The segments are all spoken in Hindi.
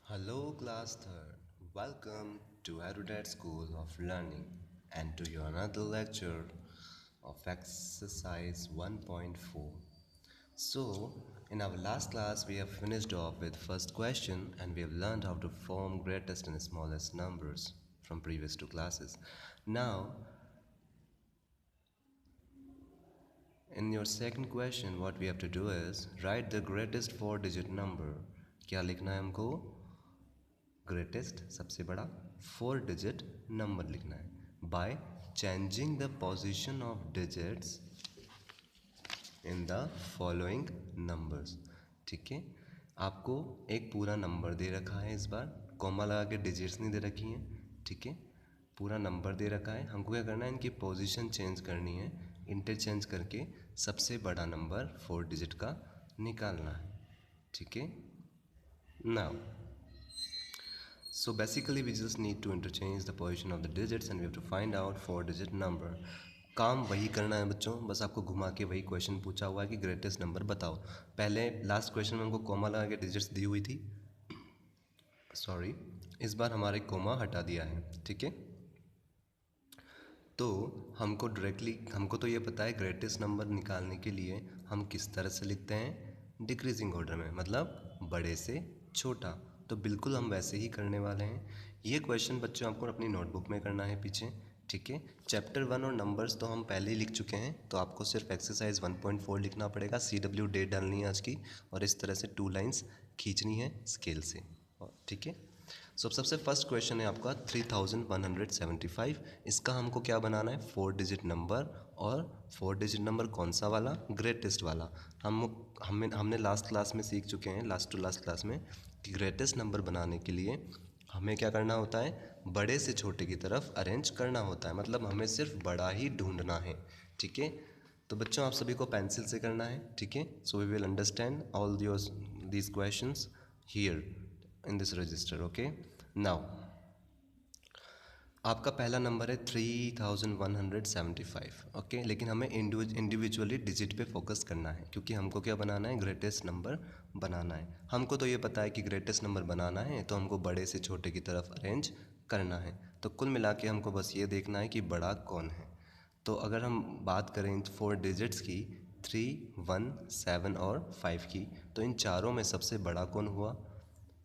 Hello, class third. Welcome to Erudite School of Learning and to your another lecture of exercise 1.4. So, in our last class, we have finished off with first question and we have learned how to form greatest and smallest numbers from previous two classes. Now, in your second question, what we have to do is write the greatest four-digit number. क्या लिखना है हमको? ग्रेटेस्ट सबसे बड़ा 4 डिजिट नंबर लिखना है by changing the position of digits in the following numbers. ठीक है, आपको एक पूरा नंबर दे रखा है, इस बार कॉमा लगा के डिजिट्स नहीं दे रखी हैं। ठीक है, पूरा नंबर दे रखा है, हमको क्या करना है, इनकी पोजीशन चेंज करनी है, इंटरचेंज करके सबसे बड़ा नंबर 4 डिजिट का निकालना है। ठीक है, now so basically we just need to interchange the position of the digits and we have to find out 4 digit number। काम वही करना है बच्चों, बस आपको घुमा के वही क्वेश्चन पूछा हुआ है कि ग्रेटेस्ट नंबर बताओ। पहले लास्ट क्वेश्चन में हमको कॉमा लगा के डिजिट्स दी हुई थी, सॉरी, इस बार हमारे कॉमा हटा दिया है। ठीक है, तो हमको तो ये पता है ग्रेटेस्ट नंबर निकालने के लिए हम किस तरह से लिखते हैं, डिक्रीजिंग ऑर्डर में, मतलब बड़े से छोटा। तो बिल्कुल हम वैसे ही करने वाले हैं। ये क्वेश्चन बच्चों आपको अपनी नोटबुक में करना है पीछे। ठीक है, चैप्टर 1 और नंबर्स तो हम पहले ही लिख चुके हैं, तो आपको सिर्फ एक्सरसाइज 1.4 लिखना पड़ेगा। CW डेट डालनी है आज की और इस तरह से 2 लाइन्स खींचनी है स्केल से। ठीक है, सबसे फर्स्ट क्वेश्चन है आपका 3175। इसका हमको क्या बनाना है, 4 डिजिट नंबर। और 4 डिजिट नंबर कौन सा वाला, ग्रेटेस्ट वाला। हमने लास्ट क्लास में सीख चुके हैं, लास्ट टू लास्ट क्लास में, कि ग्रेटेस्ट नंबर बनाने के लिए हमें क्या करना होता है, बड़े से छोटे की तरफ अरेंज करना होता है, मतलब हमें सिर्फ बड़ा ही ढूंढना है। ठीक है, तो बच्चों आप सभी को पेंसिल से करना है। ठीक है, so we will understand all these questions here in this register. Okay, now आपका पहला नंबर है 3175। ओके, लेकिन हमें इंडिविजुअली डिजिट पे फोकस करना है, क्योंकि हमको क्या बनाना है, ग्रेटेस्ट नंबर बनाना है। हमको तो ये पता है कि ग्रेटेस्ट नंबर बनाना है, तो हमको बड़े से छोटे की तरफ अरेंज करना है। तो कुल मिला के हमको बस ये देखना है कि बड़ा कौन है। तो अगर हम बात करें 4 डिजिट्स की, 3, 1, 7 और 5 की, तो इन चारों में सबसे बड़ा कौन हुआ,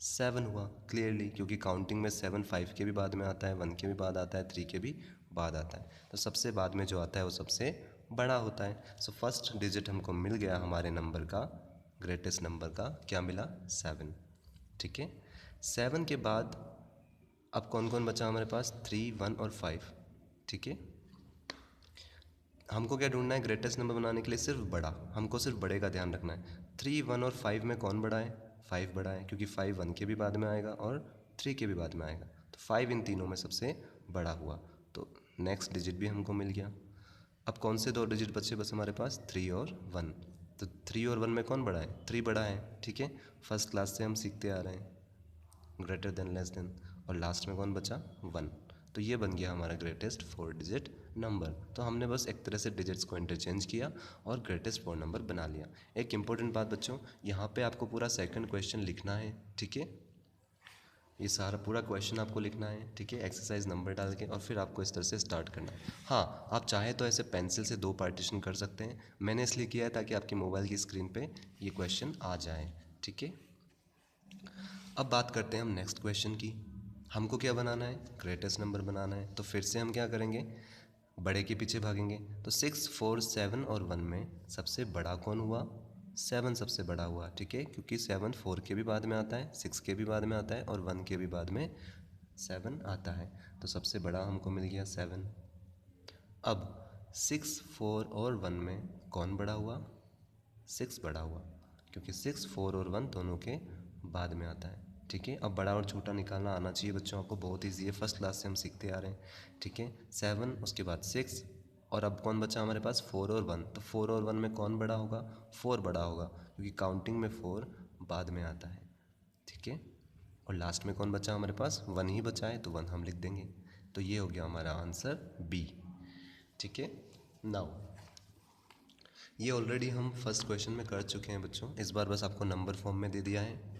7 हुआ क्लियरली, क्योंकि काउंटिंग में 7 5 के भी बाद में आता है, 1 के भी बाद आता है, 3 के भी बाद आता है। तो सबसे बाद में जो आता है वो सबसे बड़ा होता है। सो फर्स्ट डिजिट हमको मिल गया हमारे नंबर का, ग्रेटेस्ट नंबर का, क्या मिला, 7। ठीक है, 7 के बाद अब कौन कौन बचा हमारे पास, 3, 1 और 5। ठीक है, हमको क्या ढूंढना है, ग्रेटेस्ट नंबर बनाने के लिए सिर्फ बड़ा, हमको सिर्फ बड़े का ध्यान रखना है। 3, 1 और 5 में कौन बड़ा है, 5 बड़ा है, क्योंकि 5 1 के भी बाद में आएगा और 3 के भी बाद में आएगा। तो 5 इन तीनों में सबसे बड़ा हुआ, तो नेक्स्ट डिजिट भी हमको मिल गया। अब कौन से 2 डिजिट बचे बस हमारे पास, 3 और 1। तो 3 और 1 में कौन बड़ा है, 3 बड़ा है। ठीक है, फर्स्ट क्लास से हम सीखते आ रहे हैं, ग्रेटर देन, लेस देन, और लास्ट में कौन बचा, 1। तो ये बन गया हमारा ग्रेटेस्ट 4 डिजिट नंबर। तो हमने बस एक तरह से डिजिट्स को इंटरचेंज किया और ग्रेटेस्ट 4 नंबर बना लिया। एक इंपॉर्टेंट बात बच्चों, यहाँ पे आपको पूरा सेकंड क्वेश्चन लिखना है। ठीक है, ये सारा पूरा क्वेश्चन आपको लिखना है। ठीक है, एक्सरसाइज नंबर डाल के, और फिर आपको इस तरह से स्टार्ट करना है। हाँ, आप चाहे तो ऐसे पेंसिल से 2 पार्टीशन कर सकते हैं, मैंने इसलिए किया है ताकि आपकी मोबाइल की स्क्रीन पे ये क्वेश्चन आ जाए। ठीक है, अब बात करते हैं हम नेक्स्ट क्वेश्चन की। हमको क्या बनाना है, ग्रेटेस्ट नंबर बनाना है। तो फिर से हम क्या करेंगे, बड़े के पीछे भागेंगे। तो 6, 4, 7 और 1 में सबसे बड़ा कौन हुआ, 7 सबसे बड़ा हुआ। ठीक है, क्योंकि 7 4 के भी बाद में आता है, 6 के भी बाद में आता है और 1 के भी बाद में 7 आता है। तो सबसे बड़ा हमको मिल गया 7। अब 6, 4 और 1 में कौन बड़ा हुआ, 6 बड़ा हुआ, क्योंकि 6, 4 और 1 दोनों के बाद में आता है। ठीक है, अब बड़ा और छोटा निकालना आना चाहिए बच्चों आपको, बहुत ईजी है, फर्स्ट क्लास से हम सीखते आ रहे हैं। ठीक है, 7 उसके बाद 6, और अब कौन बचा हमारे पास, 4 और 1। तो 4 और 1 में कौन बड़ा होगा, 4 बड़ा होगा, क्योंकि काउंटिंग में 4 बाद में आता है। ठीक है, और लास्ट में कौन बचा हमारे पास, 1 ही बचा है, तो 1 हम लिख देंगे। तो ये हो गया हमारा आंसर बी। ठीक है, नाउ ये ऑलरेडी हम फर्स्ट क्वेश्चन में कर चुके हैं बच्चों, इस बार बस आपको नंबर फॉर्म में दे दिया है।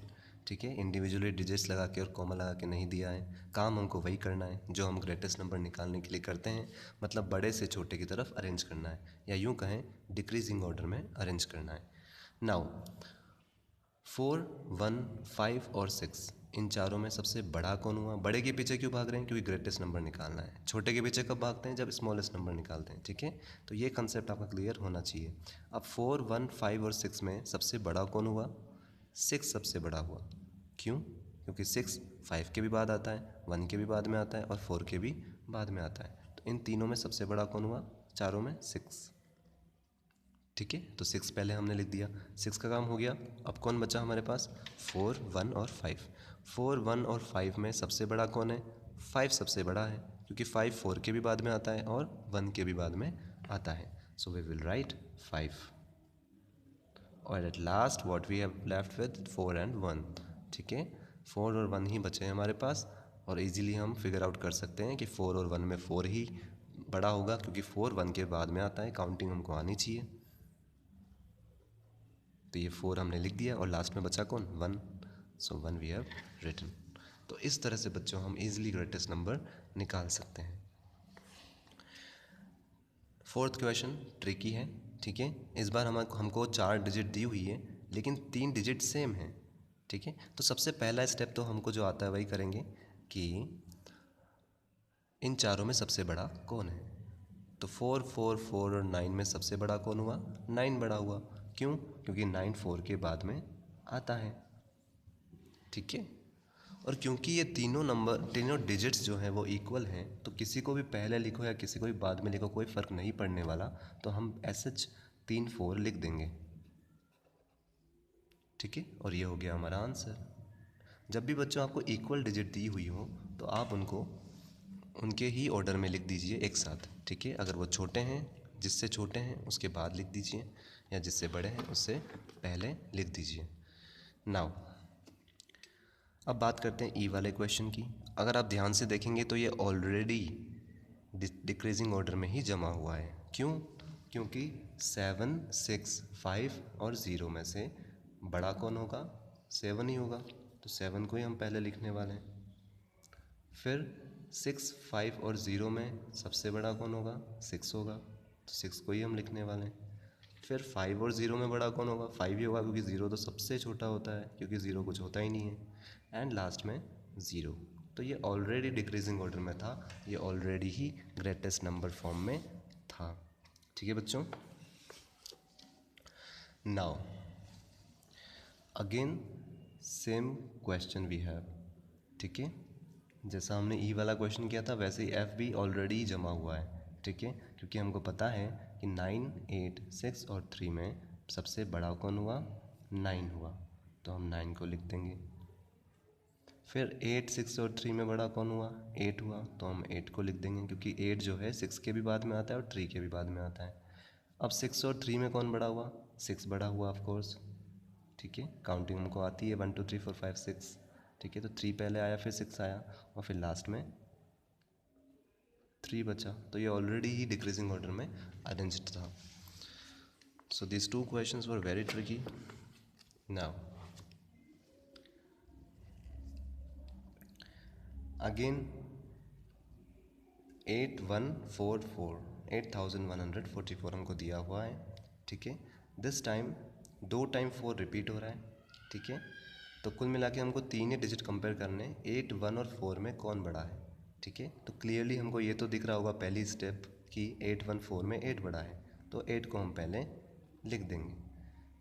ठीक है, इंडिविजुअली डिजिट्स लगा के और कॉमा लगा के नहीं दिया है। काम हमको वही करना है जो हम ग्रेटेस्ट नंबर निकालने के लिए करते हैं, मतलब बड़े से छोटे की तरफ अरेंज करना है, या यूँ कहें डिक्रीजिंग ऑर्डर में अरेंज करना है। नाउ 4, 1, 5 और 6, इन चारों में सबसे बड़ा कौन हुआ? बड़े के पीछे क्यों भाग रहे हैं? क्योंकि ग्रेटेस्ट नंबर निकालना है। छोटे के पीछे कब भागते हैं? जब स्मॉलेस्ट नंबर निकालते हैं। ठीक है, तो ये कंसेप्ट आपका क्लियर होना चाहिए। अब 4, 1, 5 और 6 में सबसे बड़ा कौन हुआ? 6 सबसे बड़ा हुआ। क्यों? क्योंकि 6 5 के भी बाद आता है, 1 के भी बाद में आता है और 4 के भी बाद में आता है। तो इन तीनों में सबसे बड़ा कौन हुआ? चारों में 6। ठीक है, तो 6 पहले हमने लिख दिया, 6 का काम हो गया। अब कौन बचा हमारे पास? 4, 1 और 5। 4, 1 और 5 में सबसे बड़ा कौन है? 5 सबसे बड़ा है, क्योंकि 5 4 के भी बाद में आता है और 1 के भी बाद में आता है। सो वी विल राइट 5 और at last what we have left with 4 and 1। ठीक है, 4 और 1 ही बचे हैं हमारे पास, और इजीली हम फिगर आउट कर सकते हैं कि 4 और 1 में 4 ही बड़ा होगा, क्योंकि 4 1 के बाद में आता है। काउंटिंग हमको आनी चाहिए, तो ये 4 हमने लिख दिया और लास्ट में बचा कौन? 1। सो 1 वी हैव रिटन। तो इस तरह से बच्चों हम इजीली ग्रेटेस्ट नंबर निकाल सकते हैं। फोर्थ क्वेश्चन ट्रिकी है। ठीक है, इस बार हमको 4 डिजिट दी हुई है, लेकिन 3 डिजिट सेम है। ठीक है, तो सबसे पहला स्टेप तो हमको जो आता है वही करेंगे कि इन चारों में सबसे बड़ा कौन है। तो 4, 4, 4 और 9 में सबसे बड़ा कौन हुआ? 9 बड़ा हुआ। क्यों? क्योंकि 9 4 के बाद में आता है। ठीक है, और क्योंकि ये तीनों डिजिट्स जो हैं वो इक्वल हैं, तो किसी को भी पहले लिखो या किसी को भी बाद में लिखो कोई फ़र्क नहीं पड़ने वाला। तो हम SH 3 4 लिख देंगे। ठीक है, और ये हो गया हमारा आंसर। जब भी बच्चों आपको इक्वल डिजिट दी हुई हो तो आप उनको उनके ही ऑर्डर में लिख दीजिए एक साथ। ठीक है, अगर वो छोटे हैं, जिससे छोटे हैं उसके बाद लिख दीजिए, या जिससे बड़े हैं उससे पहले लिख दीजिए। नाउ अब बात करते हैं ई वाले क्वेश्चन की। अगर आप ध्यान से देखेंगे तो ये ऑलरेडी डिक्रीजिंग ऑर्डर में ही जमा हुआ है। क्यों? क्योंकि 7, 6, 5 और 0 में से बड़ा कौन होगा? 7 ही होगा, तो 7 को ही हम पहले लिखने वाले हैं। फिर 6, 5 और 0 में सबसे बड़ा कौन होगा? 6 होगा, तो 6 को ही हम लिखने वाले हैं। फिर 5 और 0 में बड़ा कौन होगा? 5 ही होगा, क्योंकि 0 तो सबसे छोटा होता है, क्योंकि 0 कुछ होता ही नहीं है। एंड लास्ट में 0। तो ये ऑलरेडी डिक्रीजिंग ऑर्डर में था, ये ऑलरेडी ही ग्रेटेस्ट नंबर फॉर्म में था। ठीक है बच्चों, now again same question we have. ठीक है, जैसा हमने ई वाला क्वेश्चन किया था वैसे ही एफ भी ऑलरेडी जमा हुआ है। ठीक है, क्योंकि हमको पता है कि 9, 8, 6 और 3 में सबसे बड़ा कौन हुआ? 9 हुआ, तो हम 9 को लिख देंगे। फिर 8, 6 और 3 में बड़ा कौन हुआ? 8 हुआ, तो हम 8 को लिख देंगे, क्योंकि 8 जो है 6 के भी बाद में आता है और 3 के भी बाद में आता है। अब 6 और 3 में कौन बड़ा हुआ? 6 बड़ा हुआ ऑफ कोर्स। ठीक है, काउंटिंग हमको आती है 1 2 3 4 5 6। ठीक है, तो 3 पहले आया, फिर 6 आया, और फिर लास्ट में 3 बचा। तो ये ऑलरेडी ही डिक्रीजिंग ऑर्डर में अरेंज्ड था। So this 2 questions were very tricky. Now again 8144 हमको दिया हुआ है। ठीक है, दिस टाइम 2 टाइम 4 रिपीट हो रहा है। ठीक है, तो कुल मिला के हमको 3 ही डिजिट कंपेयर करने, 8, 1 और 4 में कौन बड़ा है। ठीक है, तो क्लियरली हमको ये तो दिख रहा होगा पहली स्टेप कि 8, 1, 4 में 8 बड़ा है, तो 8 को हम पहले लिख देंगे।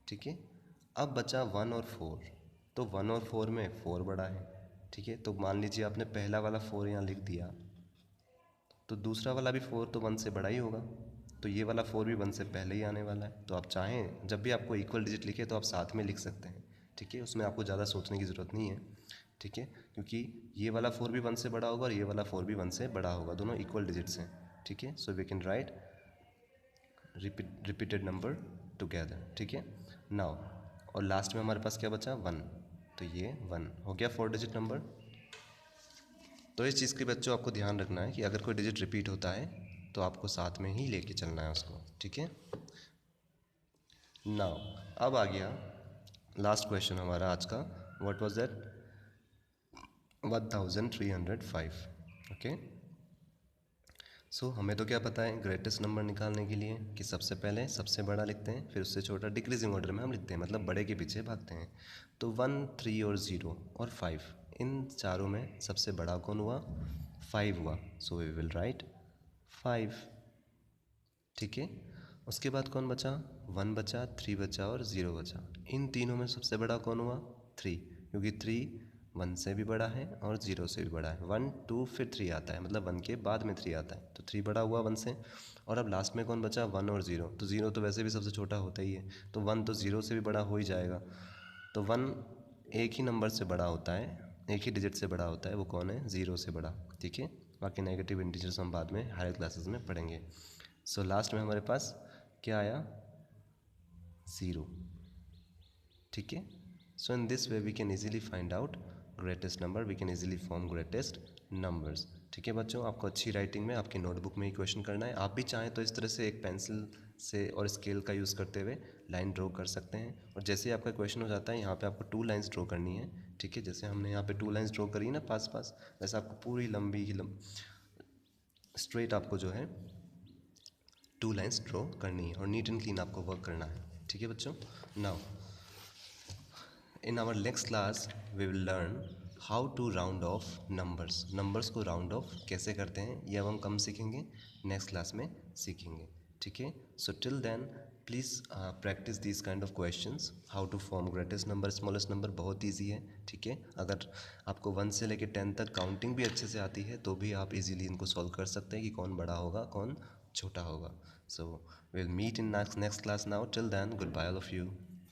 ठीक है, अब बचा 1 और 4, तो 1 और 4 में 4 बड़ा है। ठीक है, तो मान लीजिए आपने पहला वाला 4 यहाँ लिख दिया, तो दूसरा वाला भी 4 तो 1 से बड़ा ही होगा, तो ये वाला 4 भी 1 से पहले ही आने वाला है। तो आप चाहें जब भी आपको इक्वल डिजिट लिखे तो आप साथ में लिख सकते हैं। ठीक है, उसमें आपको ज़्यादा सोचने की ज़रूरत नहीं है। ठीक है, क्योंकि ये वाला 4 भी 1 से बड़ा होगा और ये वाला 4 भी 1 से बड़ा होगा, दोनों इक्वल डिजिट्स हैं। ठीक है, so we can write repeated number together. ठीक है, नाउ और लास्ट में हमारे पास क्या बचा? 1, तो ये 1 हो गया 4 डिजिट नंबर। तो इस चीज़ के बच्चों आपको ध्यान रखना है कि अगर कोई डिजिट रिपीट होता है तो आपको साथ में ही लेके चलना है उसको। ठीक है, नाउ अब आ गया लास्ट क्वेश्चन हमारा आज का, व्हाट वाज दैट? 1305. ओके, सो हमें तो क्या पता है ग्रेटेस्ट नंबर निकालने के लिए कि सबसे पहले सबसे बड़ा लिखते हैं, फिर उससे छोटा डिक्रीजिंग ऑर्डर में हम लिखते हैं, मतलब बड़े के पीछे भागते हैं। तो 1, 3 और 0 और 5, इन चारों में सबसे बड़ा कौन हुआ? 5 हुआ। So we will write 5। ठीक है, उसके बाद कौन बचा? 1 बचा, 3 बचा और 0 बचा। इन तीनों में सबसे बड़ा कौन हुआ? 3, क्योंकि 3 1 से भी बड़ा है और 0 से भी बड़ा है। 1, 2 फिर 3 आता है, मतलब 1 के बाद में 3 आता है, तो 3 बड़ा हुआ 1 से। और अब लास्ट में कौन बचा? 1 और 0। तो 0 तो वैसे भी सबसे छोटा होता ही है, तो 1 तो 0 से भी बड़ा हो ही जाएगा। तो 1 एक ही नंबर से बड़ा होता है, एक ही डिजिट से बड़ा होता है, वो कौन है? 0 से बड़ा। ठीक है, बाकी नेगेटिव इंटीजर्स हम बाद में हायर क्लासेस में पढ़ेंगे। सो लास्ट में हमारे पास क्या आया? 0। ठीक है, so in this way we can easily find out greatest number, we can easily form greatest numbers. ठीक है बच्चों, आपको अच्छी राइटिंग में आपकी नोटबुक में ही क्वेश्चन करना है। आप भी चाहें तो इस तरह से एक पेंसिल से और स्केल का यूज़ करते हुए लाइन ड्रॉ कर सकते हैं, और जैसे ही आपका क्वेश्चन हो जाता है यहाँ पे आपको 2 लाइन्स ड्रॉ करनी है। ठीक है, जैसे हमने यहाँ पे 2 लाइन्स ड्रॉ करी ना पास पास, वैसे आपको पूरी लंबी स्ट्रेट आपको जो है 2 लाइन्स ड्रॉ करनी है, और नीट एंड क्लीन आपको वर्क करना है। ठीक है बच्चों, now in our next class we will learn how to round off numbers. numbers को round off कैसे करते हैं ये अब हम कम सीखेंगे, नेक्स्ट क्लास में सीखेंगे। ठीक है, so till then please practice this kind of questions, how to form greatest number, smallest number, बहुत ईजी है। ठीक है, अगर आपको 1 से लेकर 10 तक काउंटिंग भी अच्छे से आती है तो भी आप इजीली इनको सॉल्व कर सकते हैं कि कौन बड़ा होगा कौन छोटा होगा। So will meet in next class now, till then goodbye all of you.